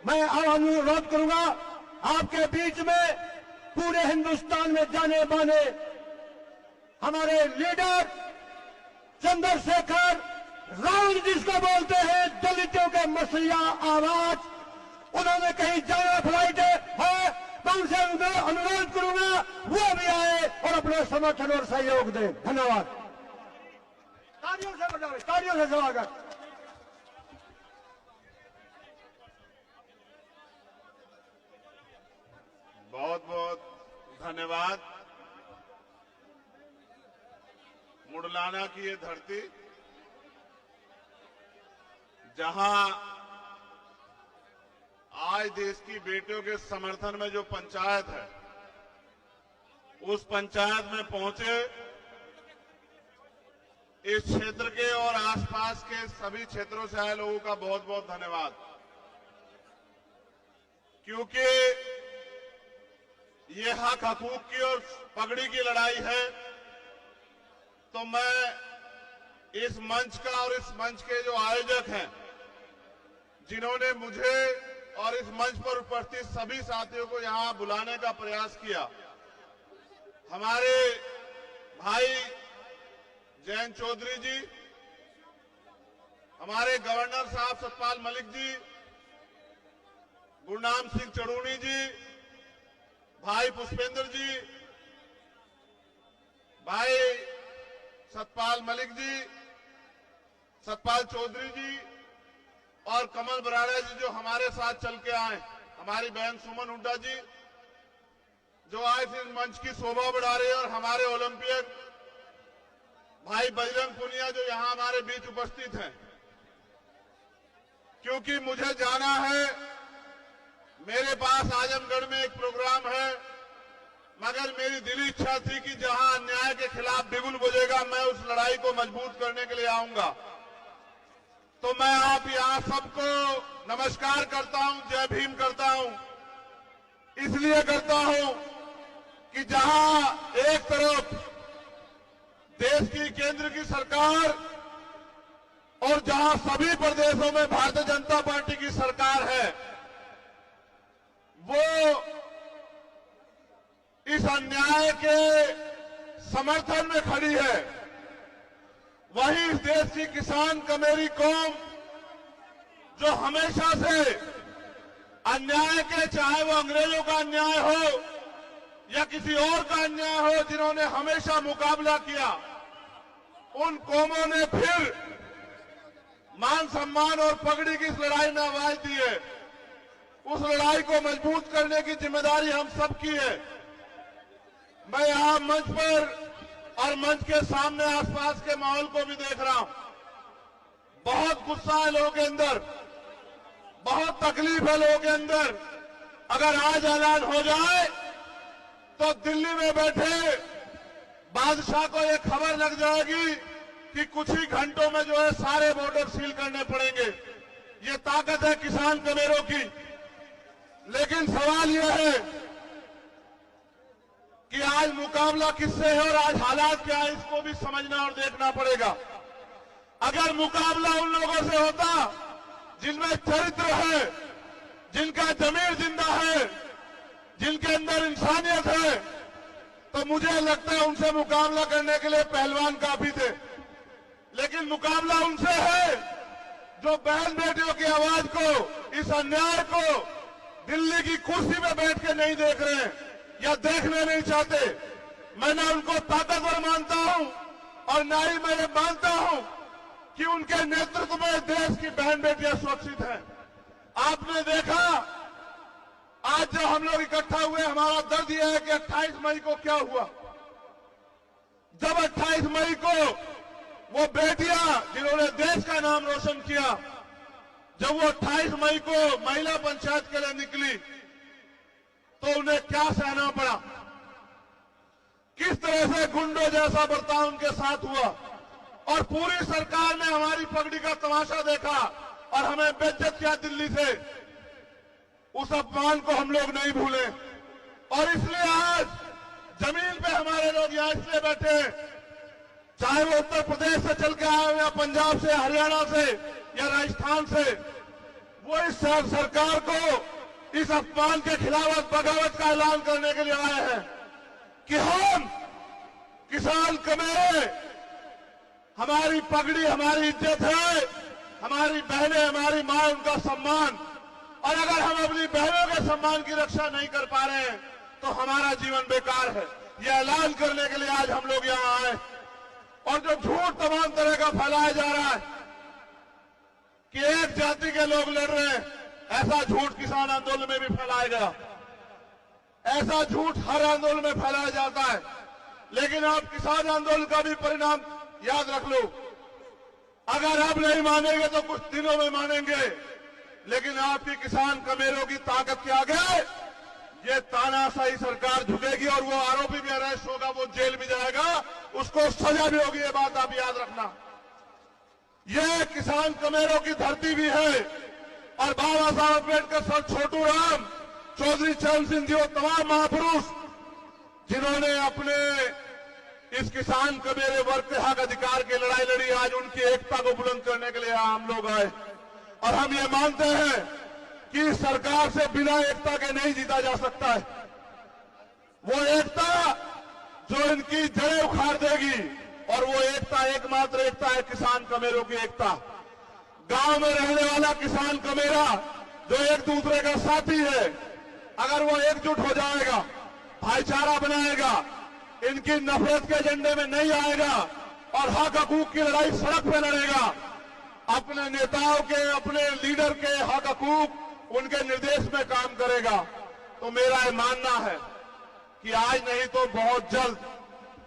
मैं अनुरोध करूंगा आपके बीच में पूरे हिंदुस्तान में जाने माने हमारे लीडर चंद्रशेखर राव जिसको बोलते हैं दलितों के मसीहा आवाज, उन्होंने कहीं जाना फ्लाइट है, मैं उनसे अनुरोध करूंगा वो भी आए और अपना समर्थन और सहयोग दें। धन्यवाद। तालियों से बजाओ, तालियों से स्वागत। बहुत बहुत धन्यवाद। मुडलाना की ये धरती जहां आज देश की बेटियों के समर्थन में जो पंचायत है, उस पंचायत में पहुंचे इस क्षेत्र के और आसपास के सभी क्षेत्रों से आए लोगों का बहुत बहुत धन्यवाद। क्योंकि ये हक हकूक की और पगड़ी की लड़ाई है, तो मैं इस मंच का और इस मंच के जो आयोजक हैं, जिन्होंने मुझे और इस मंच पर उपस्थित सभी साथियों को यहां बुलाने का प्रयास किया, हमारे भाई जयंत चौधरी जी, हमारे गवर्नर साहब सतपाल मलिक जी, गुरनाम सिंह चड़ूनी जी, भाई पुष्पेंद्र जी, भाई सतपाल मलिक जी, सतपाल चौधरी जी और कमल बराड़ा जी जो हमारे साथ चल के आए, हमारी बहन सुमन हुड्डा जी जो आज इस मंच की शोभा बढ़ा रहे हैं, और हमारे ओलंपियक भाई बजरंग पुनिया जो यहां हमारे बीच उपस्थित हैं। क्योंकि मुझे जाना है, मेरे पास आजमगढ़ में एक प्रोग्राम है, मगर मेरी दिली इच्छा थी कि जहां अन्याय के खिलाफ बिगुल बजेगा, मैं उस लड़ाई को मजबूत करने के लिए आऊंगा। तो मैं आप यहां सबको नमस्कार करता हूं, जय भीम करता हूं। इसलिए करता हूं कि जहां एक तरफ देश की केंद्र की सरकार और जहां सभी प्रदेशों में भारतीय जनता पार्टी की सरकार है, वो इस अन्याय के समर्थन में खड़ी है, वहीं इस देश की किसान कमेरी कौम जो हमेशा से अन्याय के, चाहे वो अंग्रेजों का अन्याय हो या किसी और का अन्याय हो, जिन्होंने हमेशा मुकाबला किया, उन कौमों ने फिर मान सम्मान और पगड़ी की इस लड़ाई में आवाज दी है। उस लड़ाई को मजबूत करने की जिम्मेदारी हम सबकी है। मैं यहां मंच पर और मंच के सामने आसपास के माहौल को भी देख रहा हूं। बहुत गुस्सा है लोगों के अंदर, बहुत तकलीफ है लोगों के अंदर। अगर आज ऐलान हो जाए तो दिल्ली में बैठे बादशाह को ये खबर लग जाएगी कि कुछ ही घंटों में जो है सारे बॉर्डर सील करने पड़ेंगे। ये ताकत है किसान कमेरों की। लेकिन सवाल यह है कि आज मुकाबला किससे है और आज हालात क्या है, इसको भी समझना और देखना पड़ेगा। अगर मुकाबला उन लोगों से होता जिनमें चरित्र है, जिनका जमीर जिंदा है, जिनके अंदर इंसानियत है, तो मुझे लगता है उनसे मुकाबला करने के लिए पहलवान काफी थे। लेकिन मुकाबला उनसे है जो बहन बेटियों की आवाज को, इस अन्याय को दिल्ली की कुर्सी में बैठ के नहीं देख रहे हैं या देखने नहीं चाहते। मैं ना उनको ताकतवर मानता हूं और ना ही मैं मानता हूं कि उनके नेतृत्व में देश की बहन बेटियां सुरक्षित हैं। आपने देखा आज जब हम लोग इकट्ठा हुए, हमारा दर्द यह है कि 28 मई को क्या हुआ। जब 28 मई को वो बेटियां जिन्होंने देश का नाम रोशन किया, जब वो 28 मई को महिला पंचायत के लिए निकली, तो उन्हें क्या सहना पड़ा, किस तरह से गुंडों जैसा बर्ताव उनके साथ हुआ, और पूरी सरकार ने हमारी पगड़ी का तमाशा देखा और हमें बेइज्जत किया दिल्ली से। उस अपमान को हम लोग नहीं भूले और इसलिए आज जमीन पे हमारे लोग यहां इसलिए बैठे, चाहे वो उत्तर प्रदेश से चल के आए या पंजाब से, हरियाणा से या राजस्थान से, वो इस सरकार को इस अपमान के खिलाफ बगावत का ऐलान करने के लिए आए हैं कि हम किसान कमेरे, हमारी पगड़ी हमारी इज्जत है, हमारी बहनें हमारी मां उनका सम्मान, और अगर हम अपनी बहनों के सम्मान की रक्षा नहीं कर पा रहे हैं तो हमारा जीवन बेकार है। यह ऐलान करने के लिए आज हम लोग यहां आए। और जो झूठ तमाम तरह का फैलाया जा रहा है कि एक जाति के लोग लड़ रहे हैं, ऐसा झूठ किसान आंदोलन में भी फैलाया गया। ऐसा झूठ हर आंदोलन में फैलाया जाता है, लेकिन आप किसान आंदोलन का भी परिणाम याद रख लो। अगर आप नहीं मानेंगे तो कुछ दिनों में मानेंगे, लेकिन आपकी किसान कमेरों की ताकत के आगे ये तानाशाही सरकार झुकेगी और वो आरोपी भी अरेस्ट होगा, वो जेल भी जाएगा, उसको सजा भी होगी। ये बात आप याद रखना। ये किसान कमेरों की धरती भी है और बाबा साहब अम्बेडकर, सर छोटू राम, चौधरी चरण सिंह जी, तमाम महापुरुष जिन्होंने अपने इस किसान कमेरे वर्ग के हक अधिकार की लड़ाई लड़ी, आज उनकी एकता को बुलंद करने के लिए हम लोग आए। और हम ये मानते हैं कि सरकार से बिना एकता के नहीं जीता जा सकता है। वो एकता जो इनकी जड़ें उखाड़ देगी, और वो एकता एकमात्र एकता है किसान कमेरों की एकता। गांव में रहने वाला किसान कमेरा जो एक दूसरे का साथी है, अगर वो एकजुट हो जाएगा, भाईचारा बनाएगा, इनकी नफरत के एजेंडे में नहीं आएगा और हक हकूक की लड़ाई सड़क पे लड़ेगा, अपने नेताओं के, अपने लीडर के हक हकूक उनके निर्देश में काम करेगा, तो मेरा ये मानना है कि आज नहीं तो बहुत जल्द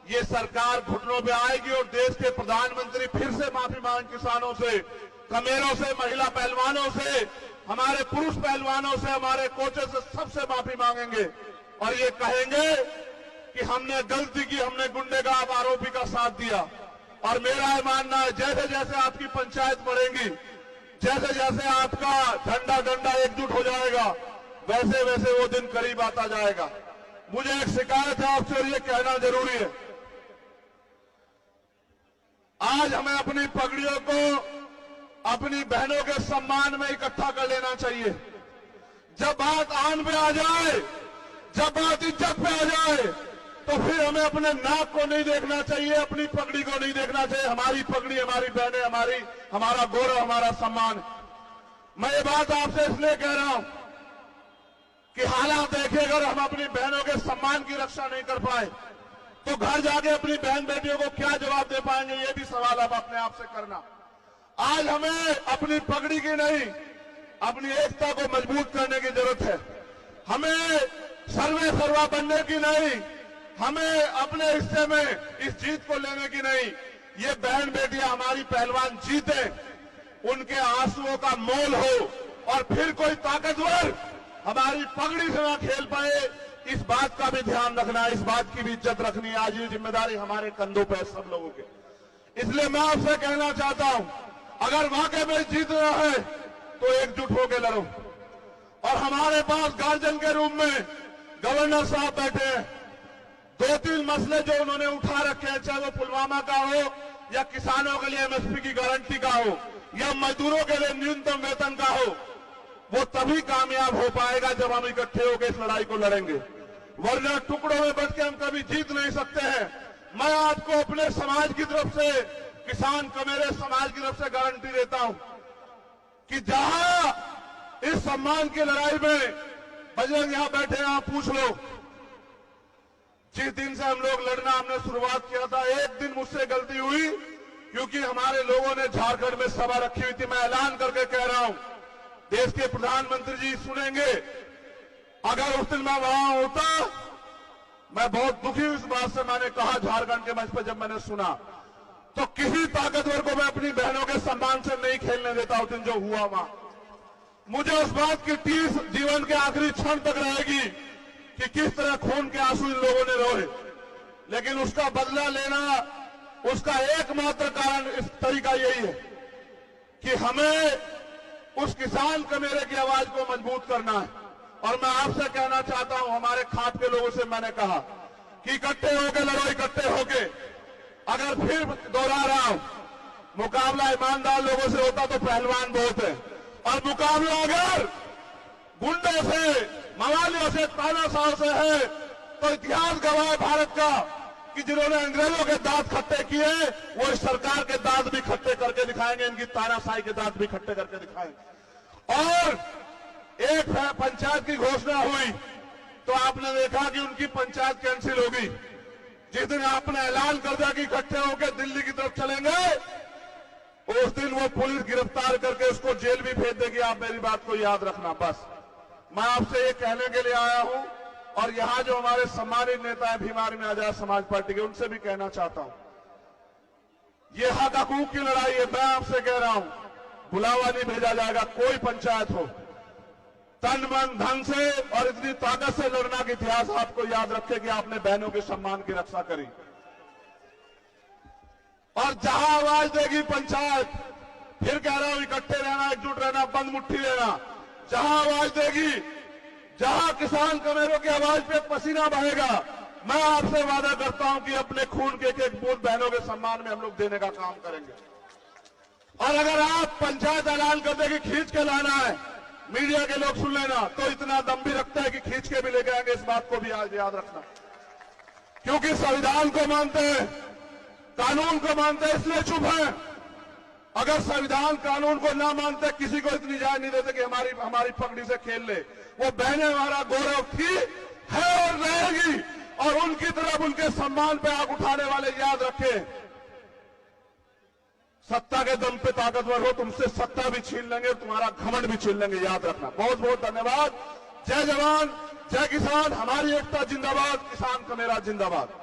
ये सरकार घुटनों पे आएगी और देश के प्रधानमंत्री फिर से माफी मांग किसानों से, कमेरों से, महिला पहलवानों से, हमारे पुरुष पहलवानों से, हमारे कोचों से, सबसे माफी मांगेंगे और ये कहेंगे कि हमने गलती की, हमने गुंडेगार आरोपी का साथ दिया। और मेरा ये मानना है जैसे जैसे आपकी पंचायत बढ़ेगी, जैसे जैसे आपका झंडा डंडा एकजुट हो जाएगा, वैसे वैसे वो दिन करीब आता जाएगा। मुझे एक शिकायत है आपसे और ये कहना जरूरी है। आज हमें अपनी पगड़ियों को अपनी बहनों के सम्मान में इकट्ठा कर लेना चाहिए। जब बात आन पे आ जाए, जब बात इज्जत पे आ जाए, तो फिर हमें अपने नाक को नहीं देखना चाहिए, अपनी पगड़ी को नहीं देखना चाहिए। हमारी पगड़ी, हमारी बहनें, हमारा गौरव, हमारा सम्मान। मैं ये बात आपसे इसलिए कह रहा हूं कि हालात देखिए, अगर हम अपनी बहनों के सम्मान की रक्षा नहीं कर पाए तो घर जाके अपनी बहन बेटियों को क्या जवाब दे पाएंगे, ये भी सवाल अब अपने आप से करना। आज हमें अपनी पगड़ी की नहीं, अपनी एकता को मजबूत करने की जरूरत है। हमें सर्वे सर्वा बनने की नहीं, हमें अपने हिस्से में इस जीत को लेने की नहीं। ये बहन बेटियां, हमारी पहलवान जीते, उनके आंसुओं का मोल हो और फिर कोई ताकतवर हमारी पगड़ी से ना खेल पाए, इस बात का भी ध्यान रखना, इस बात की भी इज्जत रखनी है। आज ये जिम्मेदारी हमारे कंधों पर है सब लोगों के। इसलिए मैं आपसे कहना चाहता हूं, अगर वाकई में जीतना है तो एकजुट होकर लड़ो। और हमारे पास गार्जियन के रूप में गवर्नर साहब बैठे हैं। 2-3 मसले जो उन्होंने उठा रखे हैं, चाहे वो पुलवामा का हो या किसानों के लिए एमएसपी की गारंटी का हो या मजदूरों के लिए न्यूनतम वेतन का हो, वो तभी कामयाब हो पाएगा जब हम इकट्ठे होकर इस लड़ाई को लड़ेंगे। वरना टुकड़ों में बट के हम कभी जीत नहीं सकते हैं। मैं आपको अपने समाज की तरफ से, किसान कमेरे समाज की तरफ से गारंटी देता हूं कि जहां इस सम्मान की लड़ाई में बजरंग यहां बैठे हैं, आप पूछ लो, जिस दिन से हम लोग लड़ना हमने शुरुआत किया था, एक दिन मुझसे गलती हुई क्योंकि हमारे लोगों ने झारखंड में सभा रखी हुई थी। मैं ऐलान करके कह रहा हूं, देश के प्रधानमंत्री जी सुनेंगे, अगर उस दिन मैं वहां होता, मैं बहुत दुखी हूं इस बात से। मैंने कहा झारखंड के मंच पर, जब मैंने सुना, तो किसी ताकतवर को मैं अपनी बहनों के सम्मान से नहीं खेलने देता। उस दिन जो हुआ वहां, मुझे उस बात की टीस जीवन के आखिरी क्षण तक रहेगी कि किस तरह खून के आंसू इन लोगों ने रोए। लेकिन उसका बदला लेना, उसका एकमात्र कारण, इस तरीका यही है कि हमें उस किसान कमेरे की आवाज को मजबूत करना है। और मैं आपसे कहना चाहता हूं, हमारे खाप के लोगों से मैंने कहा कि इकट्ठे होके लड़ो, इकट्ठे होके। अगर फिर दोहरा रहा हूं, मुकाबला ईमानदार लोगों से होता तो पहलवान बहुत है, और मुकाबला अगर गुंडों से, मवालियों से, तानाशाह से है तो इतिहास गवाह है भारत का कि जिन्होंने अंग्रेजों के दांत खट्टे किए वो इस सरकार के दांत भी खट्टे करके दिखाएंगे, इनकी तानाशाही के दांत भी खट्टे करके दिखाएंगे। और एक पंचायत की घोषणा हुई तो आपने देखा कि उनकी पंचायत कैंसिल होगी। जिस दिन आपने ऐलान कर दिया कि इकट्ठे होकर दिल्ली की तरफ चलेंगे, उस दिन वो पुलिस गिरफ्तार करके उसको जेल भी भेज देगी। आप मेरी बात को याद रखना। बस मैं आपसे ये कहने के लिए आया हूं और यहां जो हमारे सम्मानित नेता हैं भीम आर्मी आजाद समाज पार्टी के, उनसे भी कहना चाहता हूं, ये हक हकूक की लड़ाई है। मैं आपसे कह रहा हूं, बुलावा नहीं भेजा जाएगा। कोई पंचायत हो, तन मन धन से और इतनी ताकत से लड़ना कि इतिहास आपको याद रखे कि आपने बहनों के सम्मान की रक्षा करी। और जहां आवाज देगी पंचायत, फिर कह रहा हूं, इकट्ठे रहना, एकजुट रहना, बंद मुट्ठी रहना। जहां आवाज देगी, जहां किसान कमेरों की आवाज पे पसीना बहेगा, मैं आपसे वादा करता हूं कि अपने खून के एक बूंद बहनों के सम्मान में हम लोग देने का काम करेंगे। और अगर आप पंचायत ऐलान कर दे कि खींच के लाना है, मीडिया के लोग सुन लेना, तो इतना दम भी रखते हैं कि खींच के भी लेके आएंगे। इस बात को भी आज याद रखना, क्योंकि संविधान को मानते हैं, कानून को मानते हैं, इसलिए चुप हैं। अगर संविधान कानून को ना मानते, किसी को इतनी जान नहीं देते कि हमारी पगड़ी से खेल ले। वो बहनें हमारा गौरव थी, है और रहेगी। और उनकी तरफ, उनके सम्मान पे आग उठाने वाले याद रखें, सत्ता के दम पे ताकतवर हो, तुमसे सत्ता भी छीन लेंगे, तुम्हारा घमंड भी छीन लेंगे। याद रखना। बहुत बहुत धन्यवाद। जय जवान, जय किसान। हमारी एकता जिंदाबाद, किसान का मेरा जिंदाबाद।